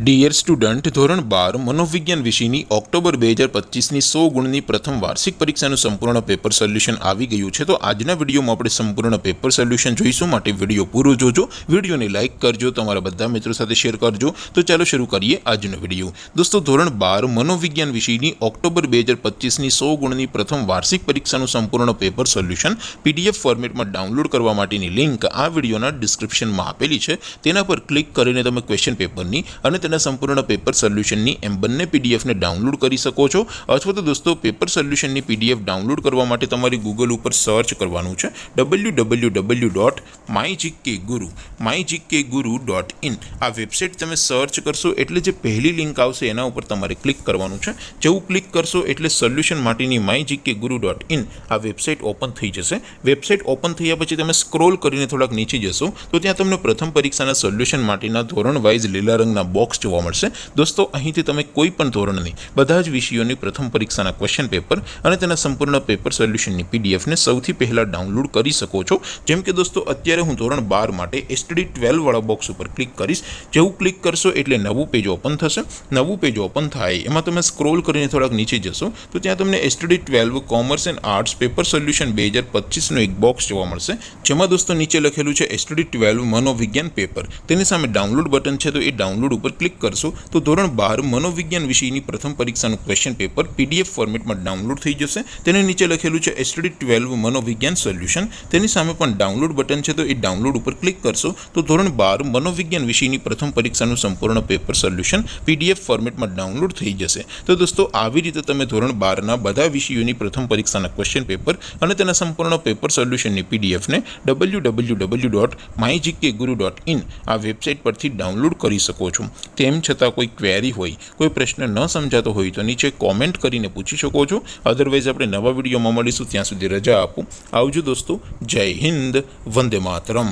Dear student, ધોરણ 12 મનોવિજ્ઞાન વિષયની ઓક્ટોબર 2025ની 100 ગુણની પ્રથમ વાર્ષિક પરીક્ષાનું સંપૂર્ણ પેપર સોલ્યુશન આવી ગયું છે। તો આજના વિડીયોમાં આપણે સંપૂર્ણ પેપર સોલ્યુશન જોઈશું, માટે વિડીયો પૂરો જોજો, વિડીયોને લાઇક કરજો, તમારા બધા મિત્રો સાથે શેર કરજો। તો ચાલો શરૂ કરીએ આજનો વિડીયો। દોસ્તો, ધોરણ 12 મનોવિજ્ઞાન વિષયની ઓક્ટોબર 2025ની 100 ગુણની પ્રથમ વાર્ષિક પરીક્ષાનું સંપૂર્ણ પેપર સોલ્યુશન પીડીએફ ફોર્મેટમાં ડાઉનલોડ કરવા માટેની લિંક આ વિડીયોના ડિસ્ક્રિપ્શનમાં આપેલી છે। તેના પર ક્લિક કરીને તમે ક્વેશ્ચન પેપરની અને તેના સંપૂર્ણ પેપર સોલ્યુશનની એમ બંને પીડીએફને ડાઉનલોડ કરી શકો છો। અથવા તો દોસ્તો, પેપર સોલ્યુશનની પીડીએફ ડાઉનલોડ કરવા માટે તમારે ગૂગલ ઉપર સર્ચ કરવાનું છે www.mygkguru.in। આ વેબસાઇટ તમે સર્ચ કરશો એટલે જે પહેલી લિંક આવશે એના ઉપર તમારે ક્લિક કરવાનું છે। જેવું ક્લિક કરશો એટલે સોલ્યુશન માટેની mygkguru.in આ વેબસાઇટ ઓપન થઈ જશે। વેબસાઇટ ઓપન થયા પછી તમે સ્ક્રોલ કરીને થોડાક નીચે જશો તો ત્યાં તમને પ્રથમ પરીક્ષાના સોલ્યુશન માટેના ધોરણ વાઇઝ લીલા રંગના બોક્સ જોવા મળશે। દોસ્તો, અહીંથી તમે કોઈ પણ ધોરણની બધા જ વિષયોની પ્રથમ પરીક્ષાના ક્વેશ્ચન પેપર અને તેના સંપૂર્ણ પેપર સોલ્યુશનની પીડીએફને સૌથી પહેલાં ડાઉનલોડ કરી શકો છો। જેમ કે દોસ્તો, અત્યારે હું ધોરણ 12 માટે STD 12 વાળા બોક્સ ઉપર ક્લિક કરીશ। જેવું ક્લિક કરશો એટલે નવું પેજ ઓપન થશે। નવું પેજ ઓપન થાય એમાં તમે સ્ક્રોલ કરીને થોડાક નીચે જશો તો ત્યાં તમને STD 12 commerce and arts paper solution 2025નું એક બોક્સ જોવા મળશે, જેમાં દોસ્તો નીચે લખેલું છે STD 12 મનોવિજ્ઞાન પેપર। તેની સામે ડાઉનલોડ બટન છે, તો એ ડાઉનલોડ ઉપર ક્લિક કરશો તો ધોરણ 12 મનોવિજ્ઞાન વિષયની પ્રથમ પરીક્ષાનું ક્વેશ્ચન પેપર પીડીએફ ફોર્મેટમાં ડાઉનલોડ થઈ જશે। તેની નીચે લખેલું છે STD 12 મનોવિજ્ઞાન સોલ્યુશન, તેની સામે પણ ડાઉનલોડ બટન છે, તો એ ડાઉનલોડ ઉપર ક્લિક કરશો તો ધોરણ 12 મનોવિજ્ઞાન વિષયની પ્રથમ પરીક્ષાનું સંપૂર્ણ પેપર સોલ્યુશન પીડીએફ ફોર્મેટમાં ડાઉનલોડ થઈ જશે। તો દોસ્તો, આવી રીતે તમે ધોરણ 12ના બધા વિષયોની પ્રથમ પરીક્ષાના ક્વેશ્ચન પેપર અને તેના સંપૂર્ણ પેપર સોલ્યુશનની પીડીએફને www.mygkguru.in આ વેબસાઇટ પરથી ડાઉનલોડ કરી શકો છો। તેમ છતાં કોઈ ક્વેરી હોય, કોઈ પ્રશ્ન ન સમજાતો હોય તો નીચે કોમેન્ટ કરીને પૂછી શકો છો। અધરવાઇઝ આપણે નવા વિડીયોમાં મળીશું, ત્યાં સુધી રજા આપો। આવજો દોસ્તો, જય હિન્દ, વંદે માતરમ।